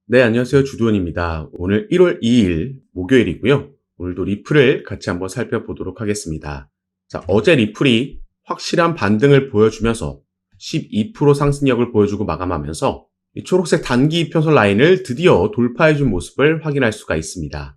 네, 안녕하세요. 주도원입니다. 오늘 1월 2일 목요일이고요. 오늘도 리플을 같이 한번 살펴보도록 하겠습니다. 자, 어제 리플이 확실한 반등을 보여주면서 12% 상승력을 보여주고 마감하면서 이 초록색 단기 이평선 라인을 드디어 돌파해준 모습을 확인할 수가 있습니다.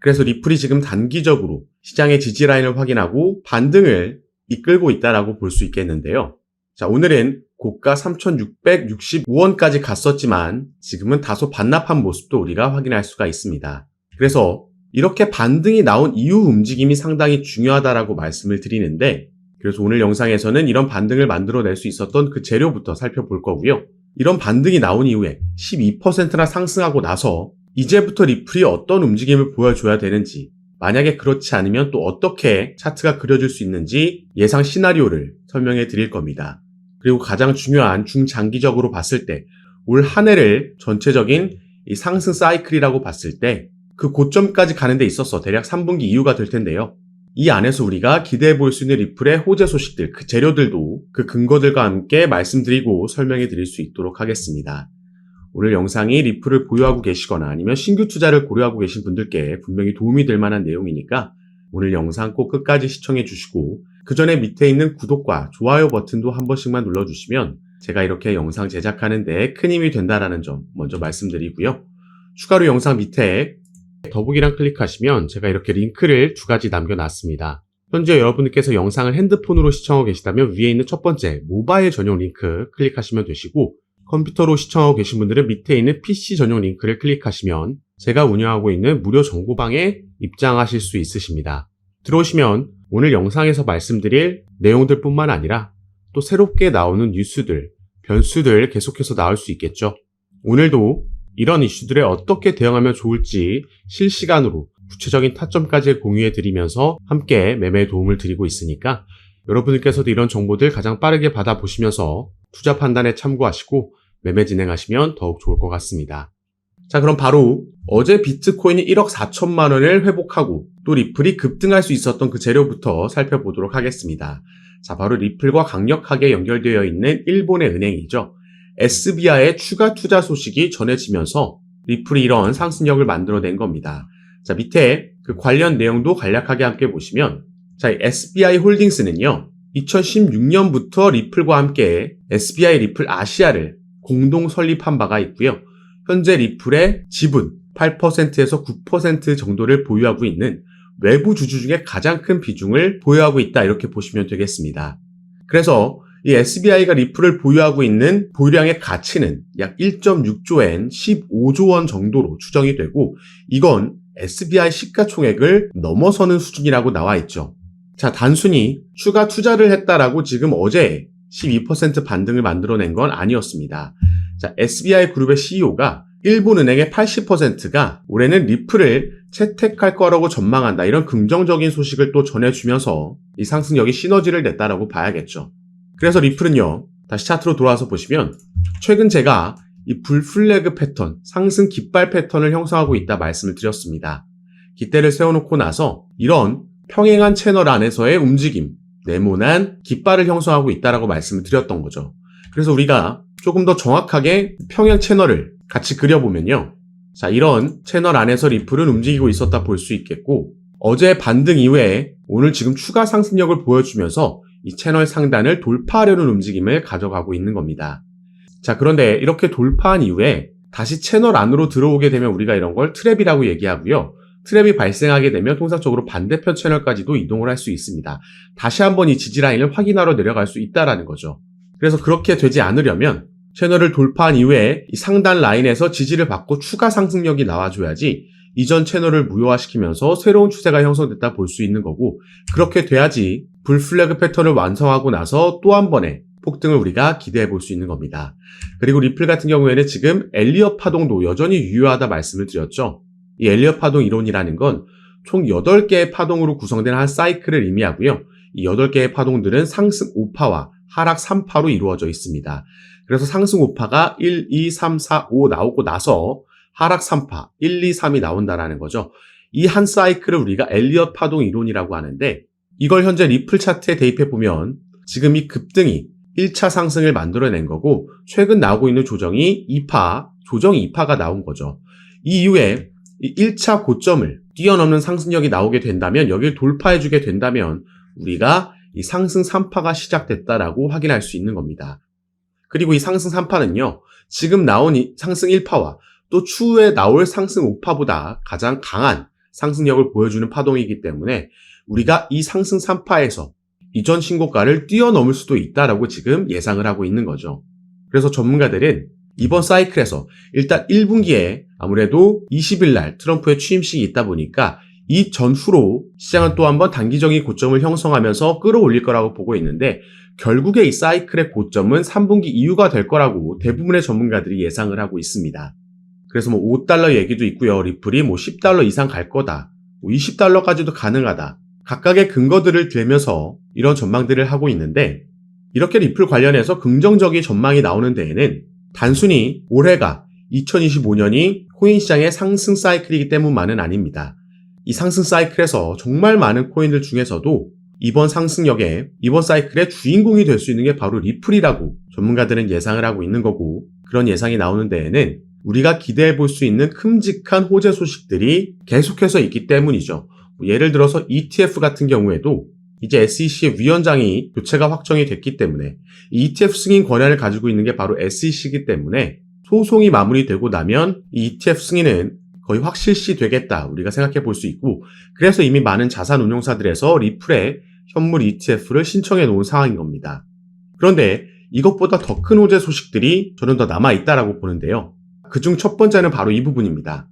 그래서 리플이 지금 단기적으로 시장의 지지 라인을 확인하고 반등을 이끌고 있다라고 볼 수 있겠는데요. 자, 오늘은 고가 3,665원까지 갔었지만 지금은 다소 반납한 모습도 우리가 확인할 수가 있습니다. 그래서 이렇게 반등이 나온 이후 움직임이 상당히 중요하다라고 말씀을 드리는데, 그래서 오늘 영상에서는 이런 반등을 만들어낼 수 있었던 그 재료부터 살펴볼 거고요. 이런 반등이 나온 이후에 12%나 상승하고 나서 이제부터 리플이 어떤 움직임을 보여줘야 되는지, 만약에 그렇지 않으면 또 어떻게 차트가 그려질 수 있는지 예상 시나리오를 설명해 드릴 겁니다. 그리고 가장 중요한 중장기적으로 봤을 때 올 한 해를 전체적인 이 상승 사이클이라고 봤을 때 그 고점까지 가는 데 있어서 대략 3분기 이후가 될 텐데요. 이 안에서 우리가 기대해 볼 수 있는 리플의 호재 소식들, 그 재료들도 그 근거들과 함께 말씀드리고 설명해 드릴 수 있도록 하겠습니다. 오늘 영상이 리플을 보유하고 계시거나 아니면 신규 투자를 고려하고 계신 분들께 분명히 도움이 될 만한 내용이니까 오늘 영상 꼭 끝까지 시청해 주시고, 그 전에 밑에 있는 구독과 좋아요 버튼도 한 번씩만 눌러주시면 제가 이렇게 영상 제작하는데 큰 힘이 된다라는 점 먼저 말씀드리고요. 추가로 영상 밑에 더보기란 클릭하시면 제가 이렇게 링크를 두 가지 남겨놨습니다. 현재 여러분께서 영상을 핸드폰으로 시청하고 계시다면 위에 있는 첫 번째 모바일 전용 링크 클릭하시면 되시고, 컴퓨터로 시청하고 계신 분들은 밑에 있는 PC 전용 링크를 클릭하시면 제가 운영하고 있는 무료 정보방에 입장하실 수 있으십니다. 들어오시면 오늘 영상에서 말씀드릴 내용들 뿐만 아니라 또 새롭게 나오는 뉴스들, 변수들 계속해서 나올 수 있겠죠. 오늘도 이런 이슈들에 어떻게 대응하면 좋을지 실시간으로 구체적인 타점까지 공유해 드리면서 함께 매매에 도움을 드리고 있으니까 여러분들께서도 이런 정보들 가장 빠르게 받아보시면서 투자 판단에 참고하시고 매매 진행하시면 더욱 좋을 것 같습니다. 자, 그럼 바로 어제 비트코인이 1억 4천만 원을 회복하고 또 리플이 급등할 수 있었던 그 재료부터 살펴보도록 하겠습니다. 자, 바로 리플과 강력하게 연결되어 있는 일본의 은행이죠. SBI의 추가 투자 소식이 전해지면서 리플이 이런 상승력을 만들어낸 겁니다. 자, 밑에 그 관련 내용도 간략하게 함께 보시면, 자, SBI 홀딩스는요, 2016년부터 리플과 함께 SBI 리플 아시아를 공동 설립한 바가 있고요. 현재 리플의 지분 8%에서 9% 정도를 보유하고 있는 외부 주주 중에 가장 큰 비중을 보유하고 있다, 이렇게 보시면 되겠습니다. 그래서 이 SBI가 리플을 보유하고 있는 보유량의 가치는 약 1.6조엔 15조 원 정도로 추정이 되고, 이건 SBI 시가총액을 넘어서는 수준이라고 나와 있죠. 자, 단순히 추가 투자를 했다라고 지금 어제 12% 반등을 만들어낸 건 아니었습니다. 자, SBI 그룹의 CEO가 일본은행의 80%가 올해는 리플을 채택할 거라고 전망한다, 이런 긍정적인 소식을 또 전해주면서 이 상승력이 시너지를 냈다라고 봐야겠죠. 그래서 리플은요, 다시 차트로 돌아와서 보시면 최근 제가 이 불플래그 패턴, 상승 깃발 패턴을 형성하고 있다 말씀을 드렸습니다. 깃대를 세워놓고 나서 이런 평행한 채널 안에서의 움직임, 네모난 깃발을 형성하고 있다라고 말씀을 드렸던 거죠. 그래서 우리가 조금 더 정확하게 평행 채널을 같이 그려보면요, 자, 이런 채널 안에서 리플은 움직이고 있었다 볼 수 있겠고, 어제 반등 이후에 오늘 지금 추가 상승력을 보여주면서 이 채널 상단을 돌파하려는 움직임을 가져가고 있는 겁니다. 자, 그런데 이렇게 돌파한 이후에 다시 채널 안으로 들어오게 되면 우리가 이런 걸 트랩이라고 얘기하고요. 트랩이 발생하게 되면 통상적으로 반대편 채널까지도 이동을 할 수 있습니다. 다시 한번 이 지지라인을 확인하러 내려갈 수 있다라는 거죠. 그래서 그렇게 되지 않으려면 채널을 돌파한 이후에 이 상단 라인에서 지지를 받고 추가 상승력이 나와줘야지 이전 채널을 무효화시키면서 새로운 추세가 형성됐다 볼 수 있는 거고, 그렇게 돼야지 불플래그 패턴을 완성하고 나서 또 한 번의 폭등을 우리가 기대해 볼 수 있는 겁니다. 그리고 리플 같은 경우에는 지금 엘리엇 파동도 여전히 유효하다 말씀을 드렸죠. 이 엘리엇 파동 이론이라는 건 총 8개의 파동으로 구성된 한 사이클을 의미하고요. 이 8개의 파동들은 상승 5파와 하락 3파로 이루어져 있습니다. 그래서 상승 5파가 1, 2, 3, 4, 5 나오고 나서 하락 3파, 1, 2, 3이 나온다라는 거죠. 이 한 사이클을 우리가 엘리엇 파동 이론이라고 하는데, 이걸 현재 리플 차트에 대입해 보면 지금 이 급등이 1차 상승을 만들어낸 거고, 최근 나오고 있는 조정이 2파 조정 2파가 나온 거죠. 이 이후에 이 1차 고점을 뛰어넘는 상승력이 나오게 된다면, 여기를 돌파해주게 된다면 우리가 이 상승 3파가 시작됐다라고 확인할 수 있는 겁니다. 그리고 이 상승 3파는요, 지금 나온 이 상승 1파와 또 추후에 나올 상승 5파보다 가장 강한 상승력을 보여주는 파동이기 때문에 우리가 이 상승 3파에서 이전 신고가를 뛰어넘을 수도 있다라고 지금 예상을 하고 있는 거죠. 그래서 전문가들은 이번 사이클에서 일단 1분기에 아무래도 20일 날 트럼프의 취임식이 있다 보니까 이 전후로 시장은 또 한번 단기적인 고점을 형성하면서 끌어올릴 거라고 보고 있는데, 결국에 이 사이클의 고점은 3분기 이후가 될 거라고 대부분의 전문가들이 예상을 하고 있습니다. 그래서 뭐 $5 얘기도 있고요. 리플이 뭐 $10 이상 갈 거다, 뭐 $20까지도 가능하다. 각각의 근거들을 들면서 이런 전망들을 하고 있는데, 이렇게 리플 관련해서 긍정적인 전망이 나오는 데에는 단순히 올해가 2025년이 코인 시장의 상승 사이클이기 때문만은 아닙니다. 이 상승 사이클에서 정말 많은 코인들 중에서도 이번 상승력에, 이번 사이클의 주인공이 될 수 있는 게 바로 리플이라고 전문가들은 예상을 하고 있는 거고, 그런 예상이 나오는 데에는 우리가 기대해 볼 수 있는 큼직한 호재 소식들이 계속해서 있기 때문이죠. 예를 들어서 ETF 같은 경우에도 이제 SEC의 위원장이 교체가 확정이 됐기 때문에 이 ETF 승인 권한을 가지고 있는 게 바로 SEC이기 때문에 소송이 마무리되고 나면 이 ETF 승인은 거의 확실시 되겠다, 우리가 생각해 볼 수 있고, 그래서 이미 많은 자산운용사들에서 리플의 현물 ETF를 신청해 놓은 상황인 겁니다. 그런데 이것보다 더 큰 호재 소식들이 저는 더 남아있다라고 보는데요. 그중 첫 번째는 바로 이 부분입니다.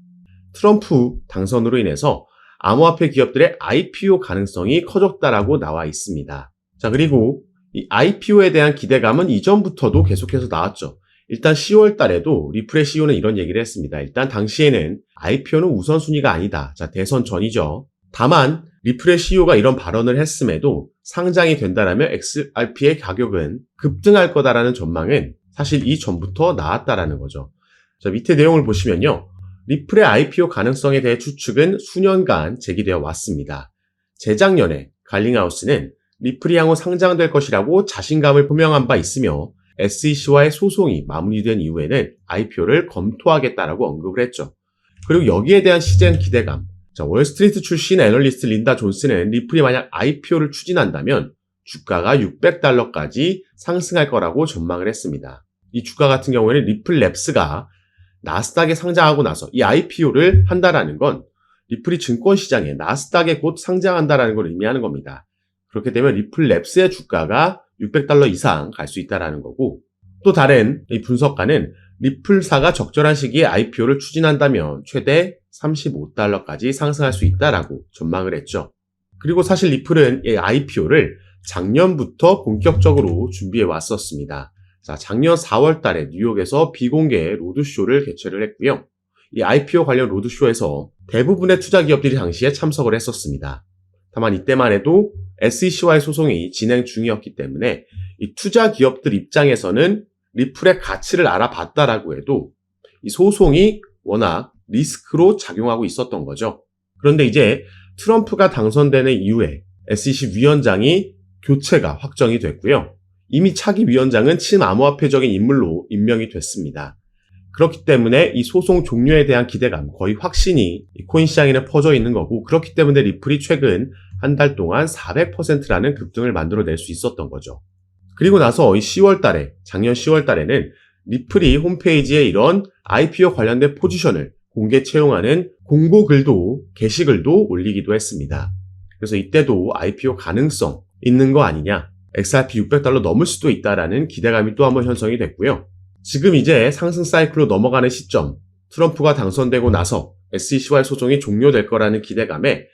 트럼프 당선으로 인해서 암호화폐 기업들의 IPO 가능성이 커졌다라고 나와 있습니다. 자, 그리고 이 IPO에 대한 기대감은 이전부터도 계속해서 나왔죠. 일단 10월 달에도 리플의 CEO는 이런 얘기를 했습니다. 일단 당시에는 IPO는 우선순위가 아니다. 자, 대선 전이죠. 다만 리플의 CEO가 이런 발언을 했음에도 상장이 된다라면 XRP의 가격은 급등할 거다라는 전망은 사실 이전부터 나왔다라는 거죠. 자, 밑에 내용을 보시면요. 리플의 IPO 가능성에 대해 추측은 수년간 제기되어 왔습니다. 재작년에 갈링하우스는 리플이 향후 상장될 것이라고 자신감을 표명한 바 있으며 SEC와의 소송이 마무리된 이후에는 IPO를 검토하겠다라고 언급을 했죠. 그리고 여기에 대한 시장 기대감. 자, 월스트리트 출신 애널리스트 린다 존스는 리플이 만약 IPO를 추진한다면 주가가 $600까지 상승할 거라고 전망을 했습니다. 이 주가 같은 경우에는 리플랩스가 나스닥에 상장하고 나서 이 IPO를 한다라는 건 리플이 증권시장에 나스닥에 곧 상장한다라는 걸 의미하는 겁니다. 그렇게 되면 리플랩스의 주가가 $600 이상 갈 수 있다라는 거고, 또 다른 이 분석가는 리플사가 적절한 시기에 IPO를 추진한다면 최대 $35까지 상승할 수 있다라고 전망을 했죠. 그리고 사실 리플은 이 IPO를 작년부터 본격적으로 준비해 왔었습니다. 자, 작년 4월 달에 뉴욕에서 비공개 로드쇼를 개최를 했고요. 이 IPO 관련 로드쇼에서 대부분의 투자 기업들이 당시에 참석을 했었습니다. 다만 이때만 해도 SEC와의 소송이 진행 중이었기 때문에 이 투자 기업들 입장에서는 리플의 가치를 알아봤다라고 해도 이 소송이 워낙 리스크로 작용하고 있었던 거죠. 그런데 이제 트럼프가 당선되는 이후에 SEC 위원장이 교체가 확정이 됐고요. 이미 차기 위원장은 친암호화폐적인 인물로 임명이 됐습니다. 그렇기 때문에 이 소송 종료에 대한 기대감, 거의 확신이 코인 시장에는 퍼져 있는 거고, 그렇기 때문에 리플이 최근 한 달 동안 400%라는 급등을 만들어낼 수 있었던 거죠. 그리고 나서 이 10월 달에, 작년 10월 달에는 리플이 홈페이지에 이런 IPO 관련된 포지션을 공개 채용하는 공고글도, 게시글도 올리기도 했습니다. 그래서 이때도 IPO 가능성 있는 거 아니냐, XRP $600 넘을 수도 있다라는 기대감이 또 한번 형성이 됐고요. 지금 이제 상승 사이클로 넘어가는 시점, 트럼프가 당선되고 나서 SEC와의 소송이 종료될 거라는 기대감에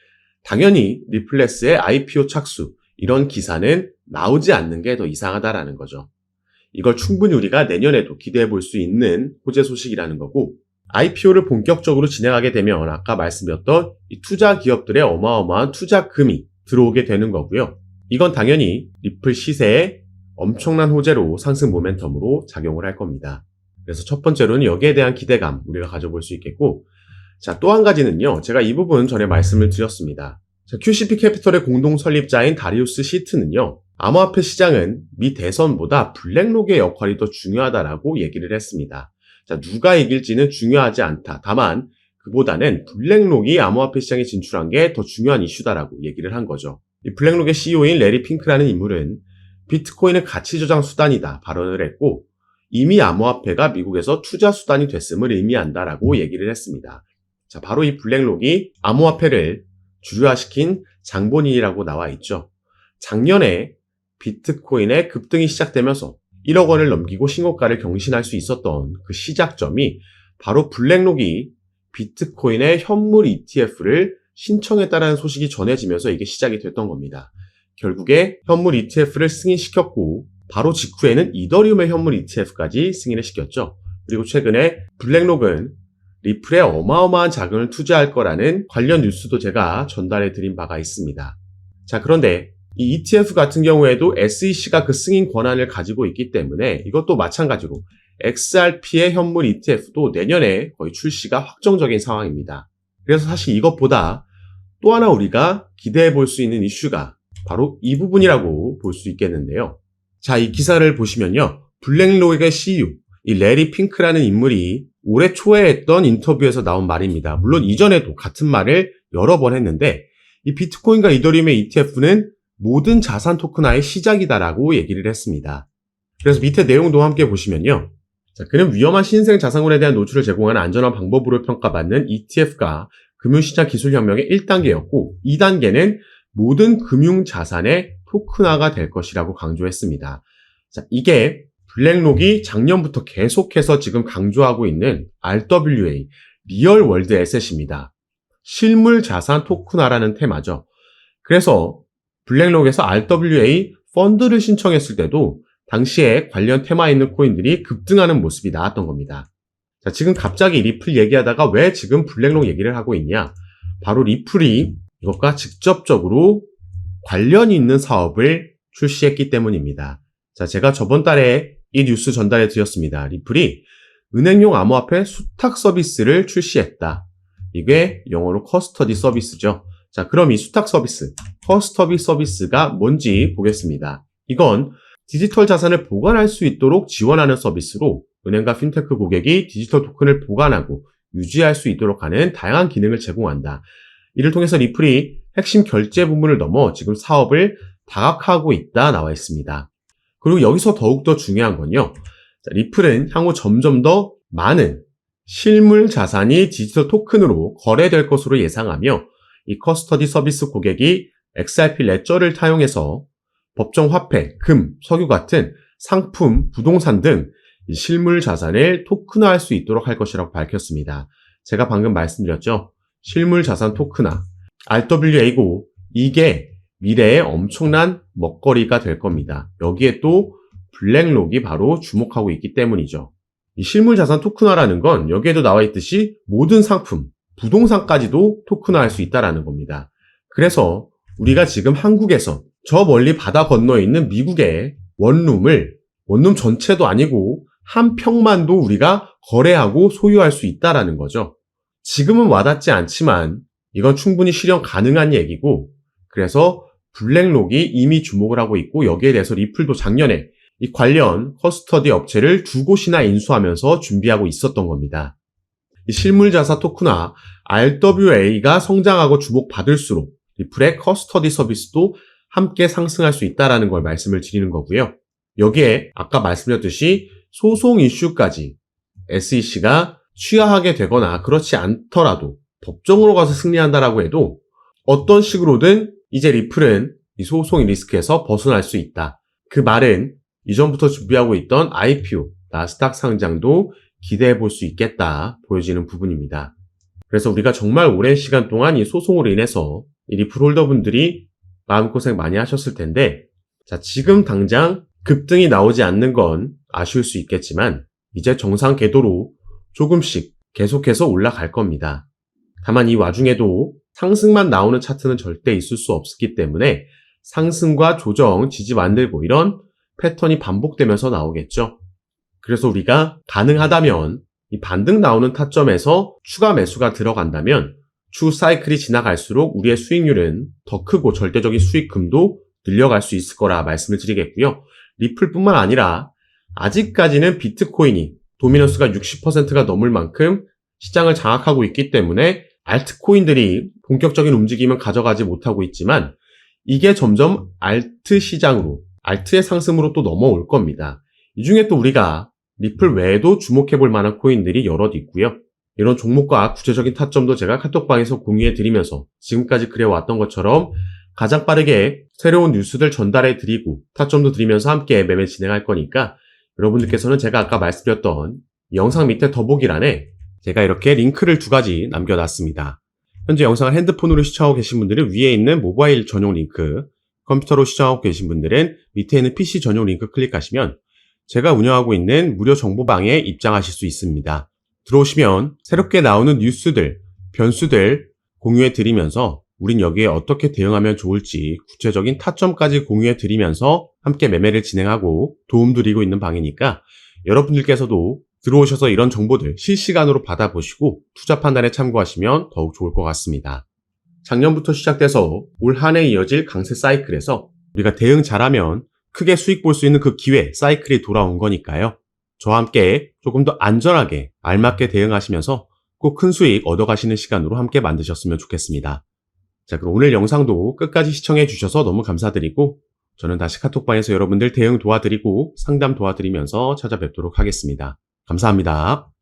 당연히 리플레스의 IPO 착수, 이런 기사는 나오지 않는 게 더 이상하다라는 거죠. 이걸 충분히 우리가 내년에도 기대해 볼 수 있는 호재 소식이라는 거고, IPO를 본격적으로 진행하게 되면 아까 말씀드렸던 이 투자 기업들의 어마어마한 투자금이 들어오게 되는 거고요. 이건 당연히 리플 시세에 엄청난 호재로 상승 모멘텀으로 작용을 할 겁니다. 그래서 첫 번째로는 여기에 대한 기대감 우리가 가져볼 수 있겠고, 자, 또 한 가지는요. 제가 이 부분 전에 말씀을 드렸습니다. 자, QCP 캐피털의 공동 설립자인 다리우스 시트는요. 암호화폐 시장은 미 대선보다 블랙록의 역할이 더 중요하다라고 얘기를 했습니다. 자, 누가 이길지는 중요하지 않다. 다만 그보다는 블랙록이 암호화폐 시장에 진출한 게 더 중요한 이슈다라고 얘기를 한 거죠. 이 블랙록의 CEO인 레리 핑크라는 인물은 비트코인은 가치 저장 수단이다 발언을 했고 이미 암호화폐가 미국에서 투자 수단이 됐음을 의미한다라고 얘기를 했습니다. 자, 바로 이 블랙록이 암호화폐를 주류화시킨 장본인이라고 나와 있죠. 작년에 비트코인의 급등이 시작되면서 1억 원을 넘기고 신고가를 경신할 수 있었던 그 시작점이 바로 블랙록이 비트코인의 현물 ETF를 신청했다라는 소식이 전해지면서 이게 시작이 됐던 겁니다. 결국에 현물 ETF를 승인시켰고 바로 직후에는 이더리움의 현물 ETF까지 승인을 시켰죠. 그리고 최근에 블랙록은 리플에 어마어마한 자금을 투자할 거라는 관련 뉴스도 제가 전달해 드린 바가 있습니다. 자, 그런데 이 ETF 같은 경우에도 SEC가 그 승인 권한을 가지고 있기 때문에 이것도 마찬가지로 XRP의 현물 ETF도 내년에 거의 출시가 확정적인 상황입니다. 그래서 사실 이것보다 또 하나 우리가 기대해 볼 수 있는 이슈가 바로 이 부분이라고 볼 수 있겠는데요. 자, 이 기사를 보시면요. 블랙록의 CEO, 이 레리 핑크라는 인물이 올해 초에 했던 인터뷰에서 나온 말입니다. 물론 이전에도 같은 말을 여러 번 했는데 이 비트코인과 이더리움의 ETF는 모든 자산 토큰화의 시작이다라고 얘기를 했습니다. 그래서 밑에 내용도 함께 보시면요. 자, 그는 위험한 신생 자산군에 대한 노출을 제공하는 안전한 방법으로 평가받는 ETF가 금융시장 기술혁명의 1단계였고 2단계는 모든 금융자산의 토큰화가 될 것이라고 강조했습니다. 자, 이게 블랙록이 작년부터 계속해서 지금 강조하고 있는 RWA, 리얼 월드 에셋입니다. 실물 자산 토큰화라는 테마죠. 그래서 블랙록에서 RWA 펀드를 신청했을 때도 당시에 관련 테마에 있는 코인들이 급등하는 모습이 나왔던 겁니다. 자, 지금 갑자기 리플 얘기하다가 왜 지금 블랙록 얘기를 하고 있냐? 바로 리플이 이것과 직접적으로 관련이 있는 사업을 출시했기 때문입니다. 자, 제가 저번 달에 이 뉴스 전달해 드렸습니다. 리플이 은행용 암호화폐 수탁 서비스를 출시했다. 이게 영어로 커스터디 서비스죠. 자, 그럼 이 수탁 서비스, 커스터디 서비스가 뭔지 보겠습니다. 이건 디지털 자산을 보관할 수 있도록 지원하는 서비스로 은행과 핀테크 고객이 디지털 토큰을 보관하고 유지할 수 있도록 하는 다양한 기능을 제공한다. 이를 통해서 리플이 핵심 결제 부문을 넘어 지금 사업을 다각화하고 있다 나와 있습니다. 그리고 여기서 더욱더 중요한 건요. 자, 리플은 향후 점점 더 많은 실물 자산이 디지털 토큰으로 거래될 것으로 예상하며 이 커스터디 서비스 고객이 XRP 레저를 타용해서 법정 화폐, 금, 석유 같은 상품, 부동산 등 실물 자산을 토큰화할 수 있도록 할 것이라고 밝혔습니다. 제가 방금 말씀드렸죠. 실물 자산 토큰화, RWA고 이게 미래의 엄청난 먹거리가 될 겁니다. 여기에 또 블랙록이 바로 주목하고 있기 때문이죠. 이 실물 자산 토큰화라는 건 여기에도 나와 있듯이 모든 상품, 부동산까지도 토큰화할 수 있다는 겁니다. 그래서 우리가 지금 한국에서 저 멀리 바다 건너에 있는 미국의 원룸 전체도 아니고 한 평만도 우리가 거래하고 소유할 수 있다는 거죠. 지금은 와닿지 않지만 이건 충분히 실현 가능한 얘기고 그래서 블랙록이 이미 주목을 하고 있고 여기에 대해서 리플도 작년에 이 관련 커스터디 업체를 2곳이나 인수하면서 준비하고 있었던 겁니다. 이 실물자산 토큰화 RWA가 성장하고 주목받을수록 리플의 커스터디 서비스도 함께 상승할 수 있다는 걸 말씀을 드리는 거고요. 여기에 아까 말씀드렸듯이 소송 이슈까지 SEC가 취하하게 되거나 그렇지 않더라도 법정으로 가서 승리한다라고 해도 어떤 식으로든 이제 리플은 이 소송의 리스크에서 벗어날 수 있다. 그 말은 이전부터 준비하고 있던 IPO, 나스닥 상장도 기대해 볼 수 있겠다 보여지는 부분입니다. 그래서 우리가 정말 오랜 시간 동안 이 소송으로 인해서 이 리플 홀더분들이 마음고생 많이 하셨을 텐데 자, 지금 당장 급등이 나오지 않는 건 아쉬울 수 있겠지만 이제 정상 궤도로 조금씩 계속해서 올라갈 겁니다. 다만 이 와중에도 상승만 나오는 차트는 절대 있을 수 없기 때문에 상승과 조정, 지지 만들고 이런 패턴이 반복되면서 나오겠죠. 그래서 우리가 가능하다면 이 반등 나오는 타점에서 추가 매수가 들어간다면 추후 사이클이 지나갈수록 우리의 수익률은 더 크고 절대적인 수익금도 늘려갈 수 있을 거라 말씀을 드리겠고요. 리플뿐만 아니라 아직까지는 비트코인이 도미넌스가 60%가 넘을 만큼 시장을 장악하고 있기 때문에 알트코인들이 본격적인 움직임은 가져가지 못하고 있지만 이게 점점 알트 시장으로, 알트의 상승으로 또 넘어올 겁니다. 이 중에 또 우리가 리플 외에도 주목해 볼 만한 코인들이 여럿 있고요. 이런 종목과 구체적인 타점도 제가 카톡방에서 공유해 드리면서 지금까지 그래왔던 것처럼 가장 빠르게 새로운 뉴스들 전달해 드리고 타점도 드리면서 함께 매매 진행할 거니까 여러분들께서는 제가 아까 말씀드렸던 영상 밑에 더보기란에 제가 이렇게 링크를 2가지 남겨놨습니다. 현재 영상을 핸드폰으로 시청하고 계신 분들은 위에 있는 모바일 전용 링크, 컴퓨터로 시청하고 계신 분들은 밑에 있는 PC 전용 링크 클릭하시면 제가 운영하고 있는 무료 정보방에 입장하실 수 있습니다. 들어오시면 새롭게 나오는 뉴스들, 변수들 공유해 드리면서 우린 여기에 어떻게 대응하면 좋을지 구체적인 타점까지 공유해 드리면서 함께 매매를 진행하고 도움 드리고 있는 방이니까 여러분들께서도 들어오셔서 이런 정보들 실시간으로 받아보시고 투자 판단에 참고하시면 더욱 좋을 것 같습니다. 작년부터 시작돼서 올 한 해 이어질 강세 사이클에서 우리가 대응 잘하면 크게 수익 볼 수 있는 그 기회, 사이클이 돌아온 거니까요. 저와 함께 조금 더 안전하게 알맞게 대응하시면서 꼭 큰 수익 얻어가시는 시간으로 함께 만드셨으면 좋겠습니다. 자, 그럼 오늘 영상도 끝까지 시청해 주셔서 너무 감사드리고 저는 다시 카톡방에서 여러분들 대응 도와드리고 상담 도와드리면서 찾아뵙도록 하겠습니다. 감사합니다.